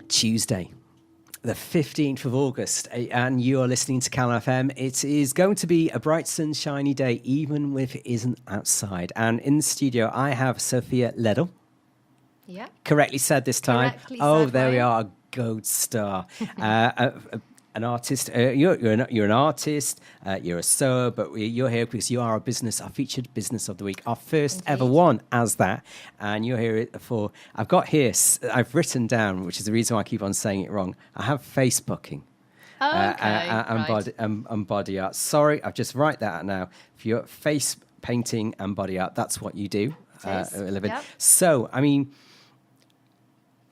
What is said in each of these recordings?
Tuesday, the 15th of August, and you are listening to Calon FM. It is going to be a bright, sunshiny day, even if it isn't outside. And in the studio, I have Sophia Leadill. Yeah. Correctly said this time. Correctly oh, said, there we Ryan. are, a gold star. An artist. You're an artist. You're a sewer, but you're here because you are our featured business of the week, our first ever one as that. And you're here for. I've written down, which is the reason why I keep on saying it wrong. I have Facebooking. And body art. Sorry, I'll just write that out now. If you're face painting and body art, that's what you do. Yep. So, I mean,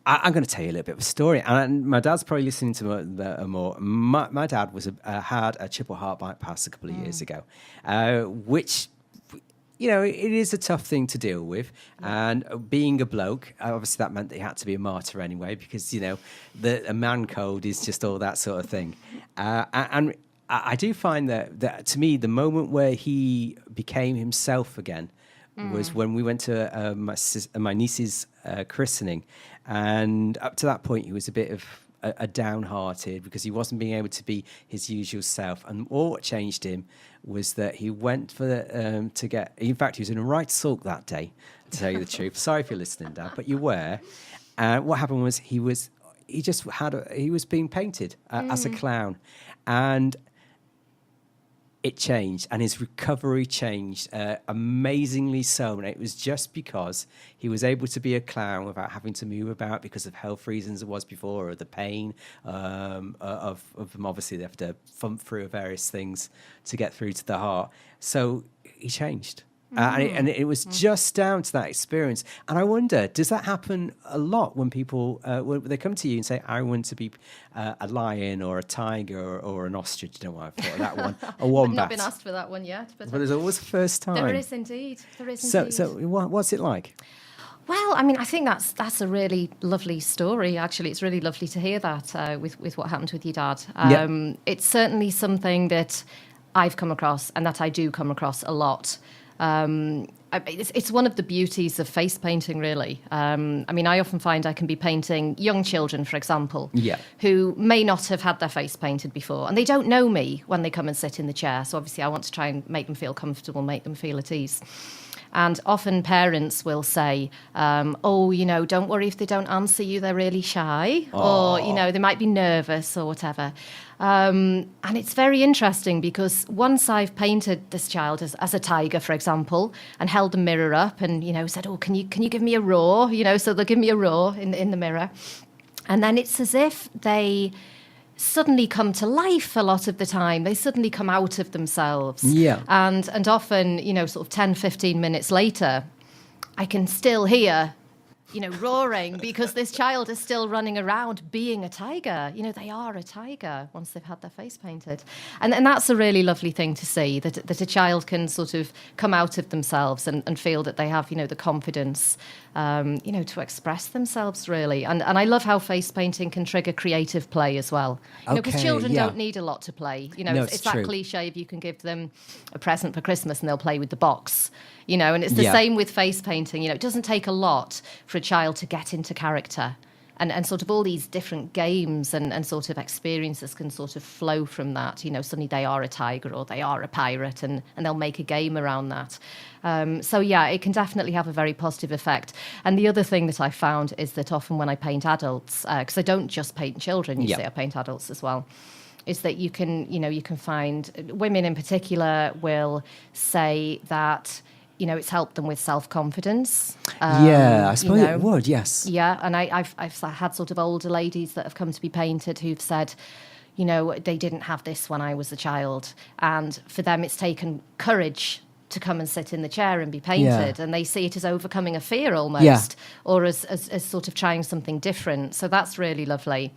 I'm going to tell you a little bit of a story, and my dad's probably listening to more. My dad had a triple heart bypass a couple of years ago, which, it is a tough thing to deal with. And being a bloke, obviously that meant that he had to be a martyr anyway, because a man code is just all that sort of thing. And I do find that to me, the moment where he became himself again was when we went to my niece's christening. And up to that point, he was a bit of a downhearted because he wasn't being able to be his usual self. And all what changed him was that he went to get. In fact, he was in a right sulk that day, to tell you the truth. Sorry if you're listening, Dad, but you were. And what happened was he was being painted as a clown, and it changed, and his recovery changed amazingly so. And it was just because he was able to be a clown without having to move about because of health reasons it was before, or the pain of them. Obviously, they have to thump through various things to get through to the heart. So he changed. And it was just down to that experience. And I wonder, does that happen a lot when people, when they come to you and say, I want to be a lion or a tiger or an ostrich? You know what, I thought of that one. A wombat. I've not been asked for that one yet. But there's always a first time. There is indeed. So what's it like? Well, I mean, I think that's a really lovely story, actually. It's really lovely to hear that with what happened with your dad. It's certainly something that I've come across and that I do come across a lot. It's one of the beauties of face painting, really. I mean, I often find I can be painting young children, for example, who may not have had their face painted before, and they don't know me when they come and sit in the chair. So obviously I want to try and make them feel comfortable, make them feel at ease. And often parents will say, don't worry if they don't answer you, they're really shy. Aww. Or, they might be nervous or whatever. And it's very interesting because once I've painted this child as a tiger, for example, and held the mirror up and, said, can you give me a roar? So they'll give me a roar in the mirror. And then it's as if they suddenly come to life a lot of the time. They suddenly come out of themselves. Yeah. And often, sort of 10, 15 minutes later, I can still hear, roaring because this child is still running around being a tiger. They are a tiger once they've had their face painted. And that's a really lovely thing to see, that a child can sort of come out of themselves and feel that they have, the confidence, to express themselves, really. And I love how face painting can trigger creative play as well. Because children don't need a lot to play. It's that cliche if you can give them a present for Christmas and they'll play with the box. And it's the same with face painting. It doesn't take a lot for a child to get into character. And sort of all these different games and sort of experiences can sort of flow from that. Suddenly they are a tiger or they are a pirate and they'll make a game around that. It can definitely have a very positive effect. And the other thing that I found is that often when I paint adults, because I don't just paint children, I paint adults as well, is that you can find women in particular will say that it's helped them with self-confidence. I suppose it would, yes. Yeah, and I've had sort of older ladies that have come to be painted who've said, they didn't have this when I was a child. And for them, it's taken courage to come and sit in the chair and be painted. And they see it as overcoming a fear almost, or as sort of trying something different. So that's really lovely.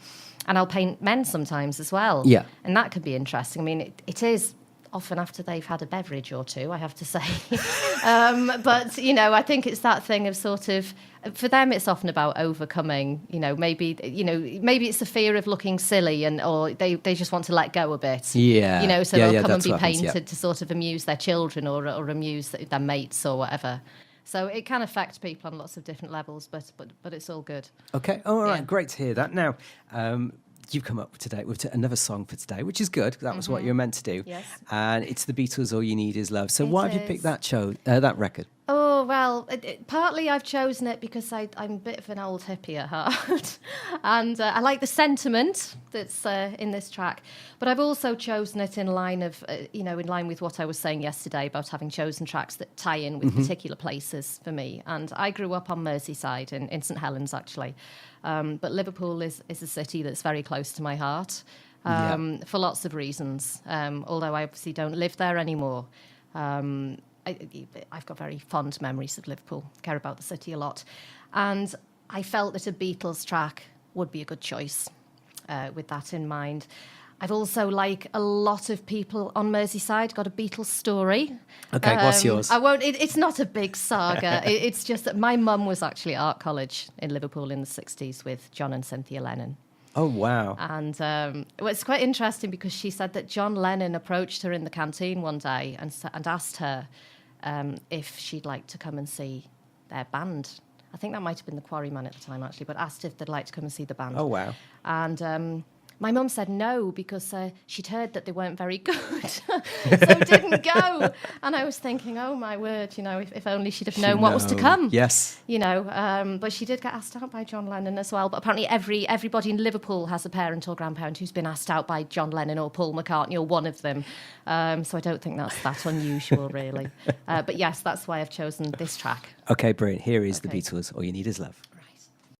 And I'll paint men sometimes as well. Yeah. And that could be interesting. I mean, it is often after they've had a beverage or two, I have to say. But, I think it's that thing of sort of, for them, it's often about overcoming, maybe it's the fear of looking silly or they just want to let go a bit. Yeah. So they'll come and be painted to sort of amuse their children or amuse their mates or whatever. So it can affect people on lots of different levels, but it's all good. Okay. All right. Yeah. Great to hear that. Now, you've come up today with another song for today, which is good. That was what you were meant to do. Yes. And it's the Beatles, All You Need Is Love. So It why have you is. picked that record? Oh, well, partly I've chosen it because I'm a bit of an old hippie at heart. And I like the sentiment that's in this track. But I've also chosen it in line with what I was saying yesterday about having chosen tracks that tie in with particular places for me. And I grew up on Merseyside in St Helens, actually. But Liverpool is a city that's very close to my heart for lots of reasons, although I obviously don't live there anymore. I've got very fond memories of Liverpool, care about the city a lot. And I felt that a Beatles track would be a good choice with that in mind. I've also, like a lot of people on Merseyside, got a Beatles story. Okay, what's yours? I won't. It's not a big saga. It's just that my mum was actually at art college in Liverpool in the 60s with John and Cynthia Lennon. Oh, wow. And it's quite interesting because she said that John Lennon approached her in the canteen one day and asked her if she'd like to come and see their band. I think that might have been the Quarrymen at the time, actually, but asked if they'd like to come and see the band. Oh, wow. And my mum said no because she'd heard that they weren't very good, so didn't go. And I was thinking, oh, my word, if only she'd have known what was to come. Yes. But she did get asked out by John Lennon as well. But apparently everybody in Liverpool has a parent or grandparent who's been asked out by John Lennon or Paul McCartney or one of them. So I don't think that's that unusual, really. But yes, that's why I've chosen this track. Okay, brilliant. Here is the Beatles, All You Need Is Love.